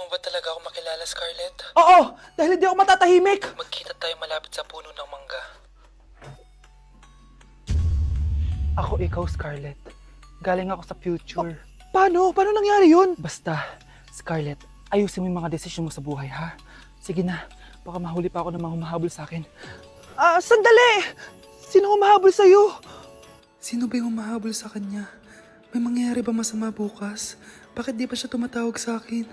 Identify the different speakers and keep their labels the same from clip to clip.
Speaker 1: mo ba talaga ako makilala, Scarlett?
Speaker 2: Oo, dahil hindi ako matatahimik.
Speaker 1: Magkita tayo malapit sa puno ng mangga.
Speaker 2: Ako ikaw, Scarlett. Galing ako sa future. Paano? Paano nangyari yun? Basta, Scarlett, ayusin mo yung mga desisyon mo sa buhay, ha? Sige na, baka mahuli pa ako ng mga humahabol sa akin. Sandali! Sino humahabol sa'yo?
Speaker 3: Sino ba yung humahabol sa kanya? May mangyayari ba masama bukas? Bakit di pa siya tumatawag sa akin?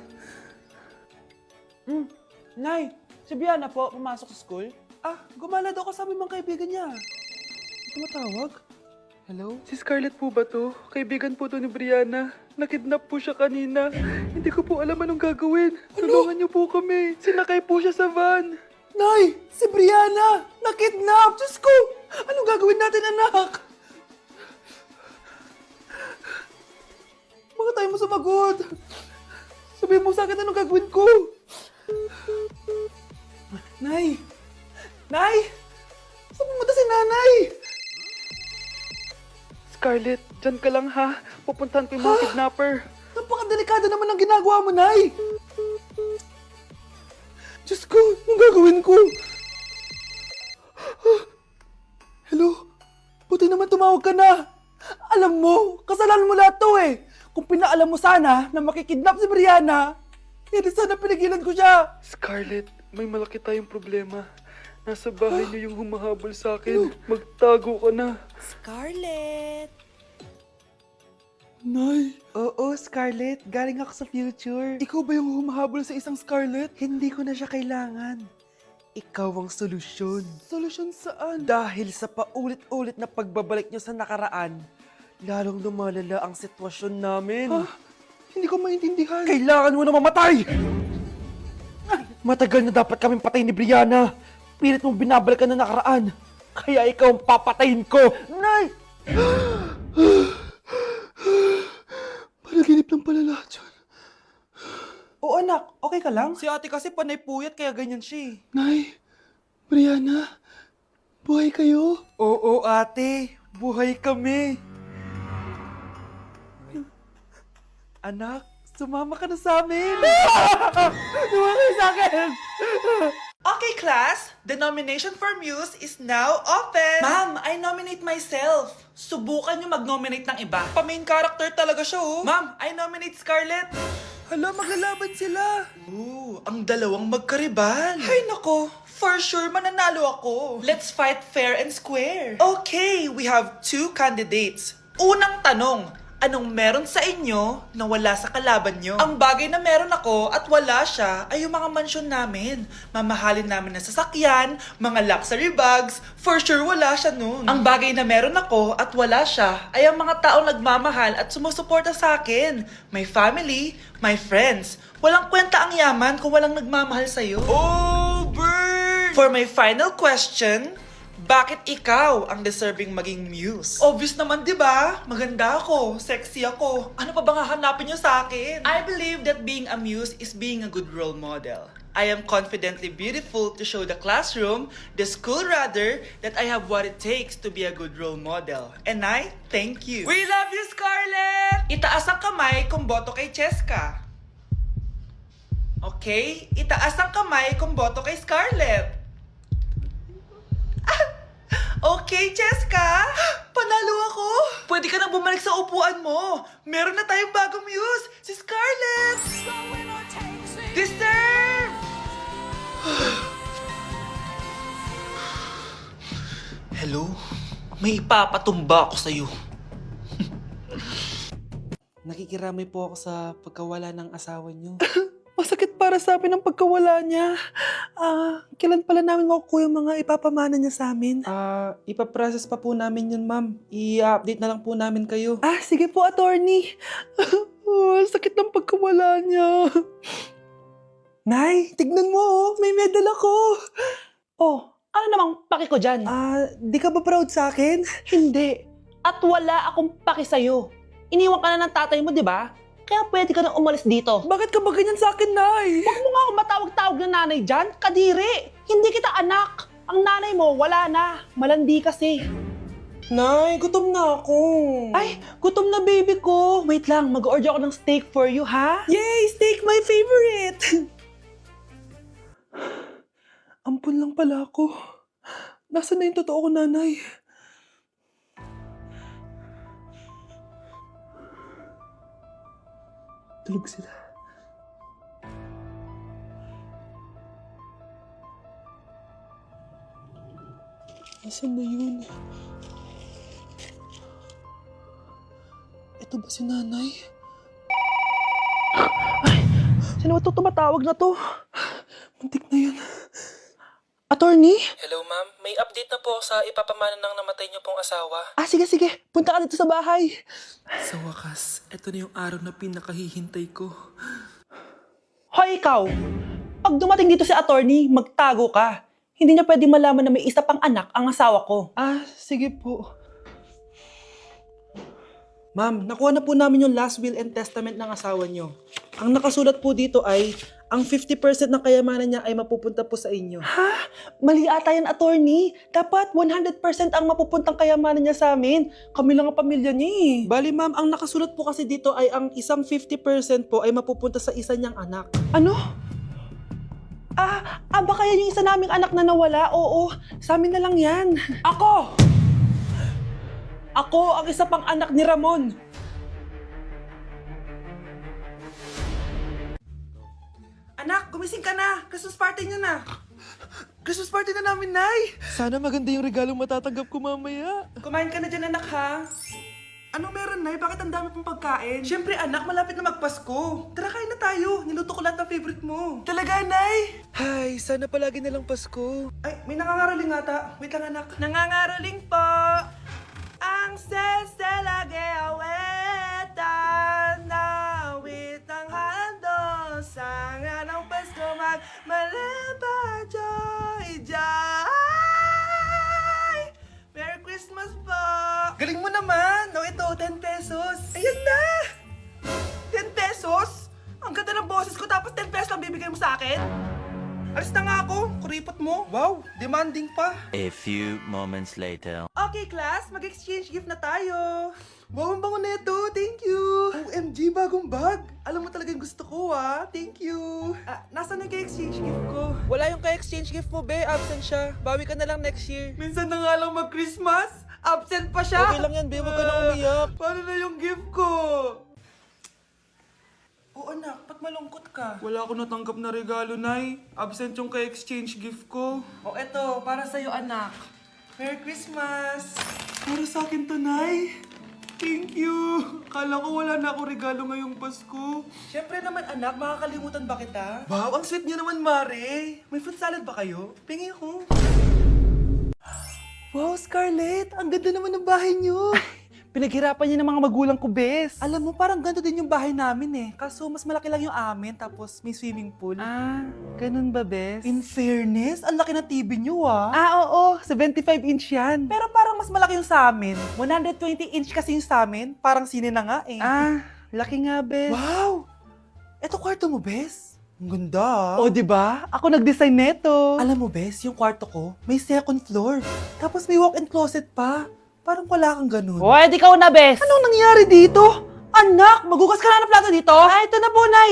Speaker 2: Nay, si Biana po, pumasok sa school. Gumala daw kasama yung mga kaibigan niya. Tumatawag? Hello?
Speaker 3: Si Scarlett po ba to? Kaibigan po to ni Brianna. Nakidnap po siya kanina. Hindi ko po alam anong gagawin. Tulungan niyo po kami. Sinakay po siya sa van.
Speaker 2: Nay, si Brianna! Nakidnap! Diyos ko! Anong gagawin natin, anak? Bakit tayo mo sumagot? Sabihin mo sa akin anong gagawin ko? Nay! Nay! Saan pumunta si nanay?
Speaker 3: Scarlett, dyan ka lang ha. Pupuntahan ko yung mga kidnapper.
Speaker 2: Napakadelikado naman ang ginagawa mo, Nay! Diyos ko, anong gagawin ko? Hello? Buti naman tumawag ka na. Alam mo, kasalanan mo lahat to eh. Kung pinaalam mo sana na makikidnap si Brianna, hindi sana pinigilan ko siya.
Speaker 3: Scarlett, may malaki tayong problema. Nasa bahay niyo yung humahabol sa akin. Magtago ka na.
Speaker 4: Scarlett!
Speaker 2: Nay. Oo, Scarlett. Galing ako sa future. Ikaw ba yung humahabol sa isang Scarlett? Hindi ko na siya kailangan. Ikaw ang solusyon. Solusyon saan? Dahil sa paulit-ulit na pagbabalik niyo sa nakaraan, lalong lumalala ang sitwasyon namin. Hindi ko maintindihan. Kailangan mo na mamatay! Matagal na dapat kaming patay ni Brianna. Pilit mong binabalikan na nakaraan. Kaya ikaw ang papatayin ko. Nay! Panaginip lang pala lahat yun. Oo anak, okay ka lang? Si ate kasi panay puyat kaya ganyan siya. Nay, Brianna, buhay kayo? Oo ate, buhay kami. Anak, sumama ka na sa amin. Sumama kayo sa akin.
Speaker 4: Okay, class. The nomination for Muse is now open. Ma'am, I nominate myself. Subukan niyo mag-nominate ng iba. Pa-main character talaga siya, oh. Ma'am, I nominate Scarlett.
Speaker 2: Hala, maglalaban sila.
Speaker 4: Ooh, ang dalawang magkaribal. Ay, nako. For sure, mananalo ako. Let's fight fair and square. Okay, we have 2 candidates. Unang tanong, anong meron sa inyo na wala sa kalaban nyo? Ang bagay na meron ako at wala siya ay yung mga mansyon namin. Mamahalin namin na sasakyan, mga luxury bags. For sure, wala siya nun. Ang bagay na meron ako at wala siya ay ang mga taong nagmamahal at sumusuporta sa akin. My family, my friends. Walang kwenta ang yaman kung walang nagmamahal sa'yo. Oh, burn! For my final question, bakit ikaw ang deserving maging muse? Obvious naman, di ba? Maganda ako, sexy ako. Ano pa bang hahanapin niyo sa akin? I believe that being a muse is being a good role model. I am confidently beautiful to show the classroom, the school rather, that I have what it takes to be a good role model. And I thank you. We love you, Scarlett! Itaas ang kamay kung boto kay Cheska. Okay? Itaas ang kamay kung boto kay Scarlett. Okay, Cheska! Panalo ako! Pwede ka nang bumalik sa upuan mo! Meron na tayong bagong muse! Si Scarlett! Deserve! Hello? May ipapatumba ako sa'yo.
Speaker 2: Nakikiramay po ako sa pagkawala ng asawa niyo. Masakit para sa amin ang pagkawala niya. Kailan pala namin makukuha yung mga ipapamana niya sa amin? Ipaprocess pa po namin yun, ma'am. I-update na lang po namin kayo. Sige po, attorney. Sakit ng pagkawala niya. Nay, tignan mo, oh. May medal ako.
Speaker 5: Oh, ano namang paki ko dyan?
Speaker 2: Di ka ba proud sa akin?
Speaker 5: Hindi. At wala akong paki sa'yo. Iniwan ka na ng tatay mo, di ba? Kaya pwede ka na umalis dito.
Speaker 2: Bakit ka ba ganyan sa akin, Nay?
Speaker 5: Huwag mo nga akong matawag-tawag na nanay dyan. Kadiri. Hindi kita anak. Ang nanay mo, wala na. Malandi kasi.
Speaker 2: Nay, gutom na ako.
Speaker 5: Ay, gutom na baby ko. Wait lang, mag-order ako ng steak for you, ha?
Speaker 2: Yay! Steak, my favorite!
Speaker 3: pala ako? Nasaan na yung totoo ko, nanay? Tulog sila. Nasaan na yun? Ito ba si nanay?
Speaker 5: Sino ba ito tumatawag na to?
Speaker 3: Muntik na yun.
Speaker 5: Attorney?
Speaker 1: Hello ma'am, may update na po sa ipapamana ng namatay niyo pong asawa.
Speaker 5: Ah, sige, sige. Punta ka dito sa bahay.
Speaker 4: Sa wakas, ito na yung araw na pinakahihintay ko.
Speaker 5: Hoy, ikaw! Pag dumating dito si attorney, magtago ka. Hindi niya pwede malaman na may isa pang anak ang asawa ko.
Speaker 3: Ah, sige po. Ma'am, nakuha na po namin yung last will and testament ng asawa niyo. Ang nakasulat po dito ay, ang 50% ng kayamanan niya ay mapupunta po sa inyo.
Speaker 5: Ha? Mali ata yan, attorney. Dapat 100% ang mapupuntang kayamanan niya sa amin. Kami lang ang pamilya niya eh.
Speaker 3: Bali ma'am, ang nakasulat po kasi dito ay ang isang 50% po ay mapupunta sa isa niyang anak.
Speaker 5: Ano? Baka yan yung isa naming anak na nawala. Oo, sa amin na lang yan. Ako! Ako ang isa pang anak ni Ramon.
Speaker 3: Anak, gumising ka na! Christmas party niyo na! Christmas party na namin, Nay! Sana maganda yung regalong matatanggap ko mamaya. Kumain ka na dyan, anak, ha? Anong meron, Nay? Bakit ang dami pong pagkain? Siyempre, anak, malapit na magpasko. Tara, kain na tayo. Niluto ko lahat ng favorite mo. Talaga, Nay? Hay, sana palagi na lang Pasko. Ay, may nangangaraling ata. Wait lang, anak. Nangangaraling po! Ang seselage awetan na awit ang hando sa nga ng Pasko magmalaba joy joy. Merry Christmas po! Galing mo naman! O ito, 10 pesos. Ayan na! 10 pesos? Ang ganda ng boses ko tapos 10 pesos lang bibigay mo sa akin? Alis na nga ako, kuripot mo. Wow, demanding pa.
Speaker 6: A few moments later.
Speaker 3: Okay, class, mag-exchange gift na tayo. Wow, ang bango na ito. Thank you. OMG, bagong bag. Alam mo talaga yung gusto ko, ah. Thank you. Nasaan yung ka-exchange gift ko? Wala yung ka-exchange gift mo, be. Absent siya. Bawi ka na lang next year. Minsan na nga lang mag-Christmas. Absent pa siya. Okay lang yan, be. Huwag ka na umiyak. Paano na yung gift ko? Oh, anak, ba't malungkot ka? Wala ako natanggap na regalo, Nay. Absent yung ka-exchange gift ko. Oh, eto, para sa'yo, anak. Merry Christmas! Para sa akin to, Nay. Thank you! Kala ko wala na ako regalo ngayong Pasko. Siyempre naman, anak, makakalimutan ba kita? Wow, ang sweet niyo naman, Mare. May fruit salad ba kayo? Pingi ko. Wow, Scarlett! Ang ganda naman ng bahay niyo! Pinaghirapan niya ng mga magulang ko, bes. Alam mo, parang ganito din yung bahay namin eh. Kaso mas malaki lang yung amin, tapos may swimming pool.
Speaker 5: Ah, ganun ba, bes?
Speaker 3: In fairness, ang laki na TV niyo ah.
Speaker 5: Oo, 75-inch yan.
Speaker 3: Pero parang mas malaki yung sa amin. 120-inch kasi yung sa amin. Parang sine na nga eh.
Speaker 5: Laki nga, bes.
Speaker 3: Wow! Eto kwarto mo, bes. Ang ganda.
Speaker 5: O, di ba? Ako nag-design neto.
Speaker 3: Alam mo, bes, yung kwarto ko, may second floor. Tapos may walk-in closet pa. Parang wala kang ganun.
Speaker 5: Hoy, di ka una, bes.
Speaker 3: Anong nangyari dito? Anak, magugas ka na ng plato dito?
Speaker 5: Ito na po, Nay.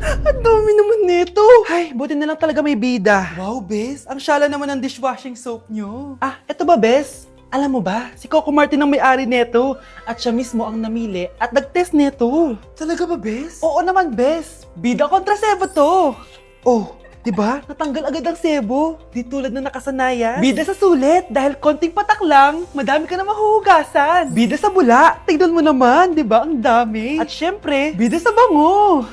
Speaker 3: Ang dami naman nito.
Speaker 5: Ay, buti na lang talaga may bida.
Speaker 3: Wow, bes. Ang syala naman ng dishwashing soap nyo.
Speaker 5: Ito ba, bes? Alam mo ba, si Coco Martin ang may-ari neto. At siya mismo ang namili at nag-test neto.
Speaker 3: Talaga ba, bes?
Speaker 5: Oo naman, bes. Bida kontra sebo to.
Speaker 3: Oh,
Speaker 5: Diba? Natanggal agad ang sebo. Di tulad na nakasanayan. Bida sa sulit. Dahil konting patak lang, madami ka na mahuhugasan. Bida sa bula. Tignan mo naman, diba? Ang dami. At syempre, bida sa bango.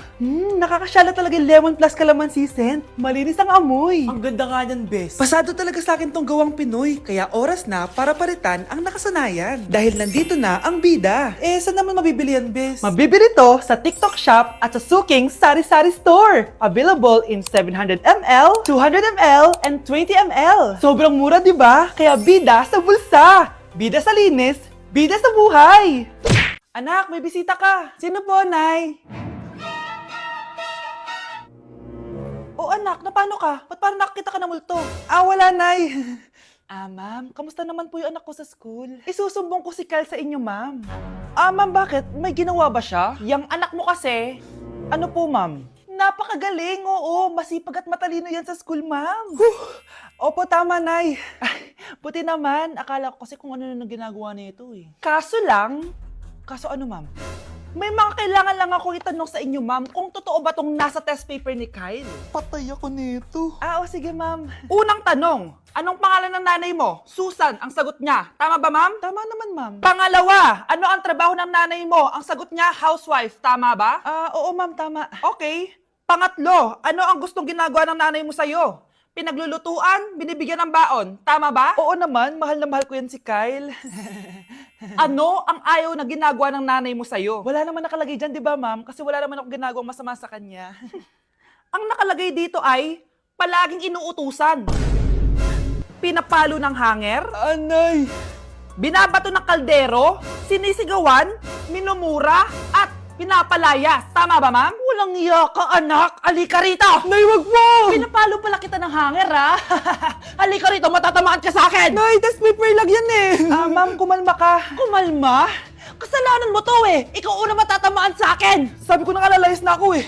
Speaker 5: Nakakasyala talaga yung lemon plus calamansi scent. Malinis ang amoy.
Speaker 3: ang ganda nga niyan, bes. Pasado talaga sa akin tong gawang Pinoy. Kaya oras na para palitan ang nakasanayan. Dahil nandito na ang bida. Saan naman mabibili yan, bes?
Speaker 5: Mabibili to sa TikTok Shop at sa Suking Sari Sari Store. Available in 700 ml, 200 ml, and 20 ml. Sobrang mura, di ba? Kaya bida sa bulsa. Bida sa linis. Bida sa buhay. Anak, may bisita ka. Sino po, Nay? Oh, anak, napano ka? Ba't parang nakakita ka na multo?
Speaker 3: Wala, Nay.
Speaker 5: Ma'am, kamusta naman po yung anak ko sa school? Isusumbong ko si Kyle sa inyo, ma'am. Ma'am, bakit? May ginawa ba siya? Yung anak mo kasi, ano po, ma'am? Napakagaling, oo. Masipag at matalino yan sa school, ma'am. Opo, tama, Nay. Ay, buti naman. Akala ko kasi kung ano na ginagawa nito eh. Kaso ano, ma'am? May mga kailangan lang ako itanong sa inyo, ma'am, kung totoo ba tong nasa test paper ni Kyle.
Speaker 2: Patay ako nito.
Speaker 5: O sige, ma'am. Unang tanong, anong pangalan ng nanay mo? Susan, ang sagot niya. Tama ba, ma'am? Tama naman, ma'am. Pangalawa, ano ang trabaho ng nanay mo? Ang sagot niya, housewife. Tama ba? Oo, ma'am, tama. Okay. Pangatlo, ano ang gustong ginagawa ng nanay mo sa'yo? Pinaglulutuan, binibigyan ng baon. Tama ba? Oo naman, mahal na mahal ko yan si Kyle. Ano ang ayaw na ginagawa ng nanay mo sa'yo? Wala naman nakalagay dyan, di ba, ma'am? Kasi wala naman ako ginagawang masama sa kanya. Ang nakalagay dito ay palaging inuutusan. Pinapalo ng hanger,
Speaker 2: Anay!
Speaker 5: binabato ng kaldero, sinisigawan, minumura, at pinapalayas. Tama ba, ma'am? Walang iya ka, anak. Halika rito!
Speaker 2: Nay, wag mo!
Speaker 5: Pinapalo pala kita ng hanger, ha? Halika rito, matatamaan ka sa akin!
Speaker 2: Nay, test paper lang yan eh!
Speaker 5: Ma'am, kumalma ka. Kumalma? Kasalanan mo to eh. Ikaw una matatamaan sa akin.
Speaker 2: Sabi ko na lalayas na ako eh.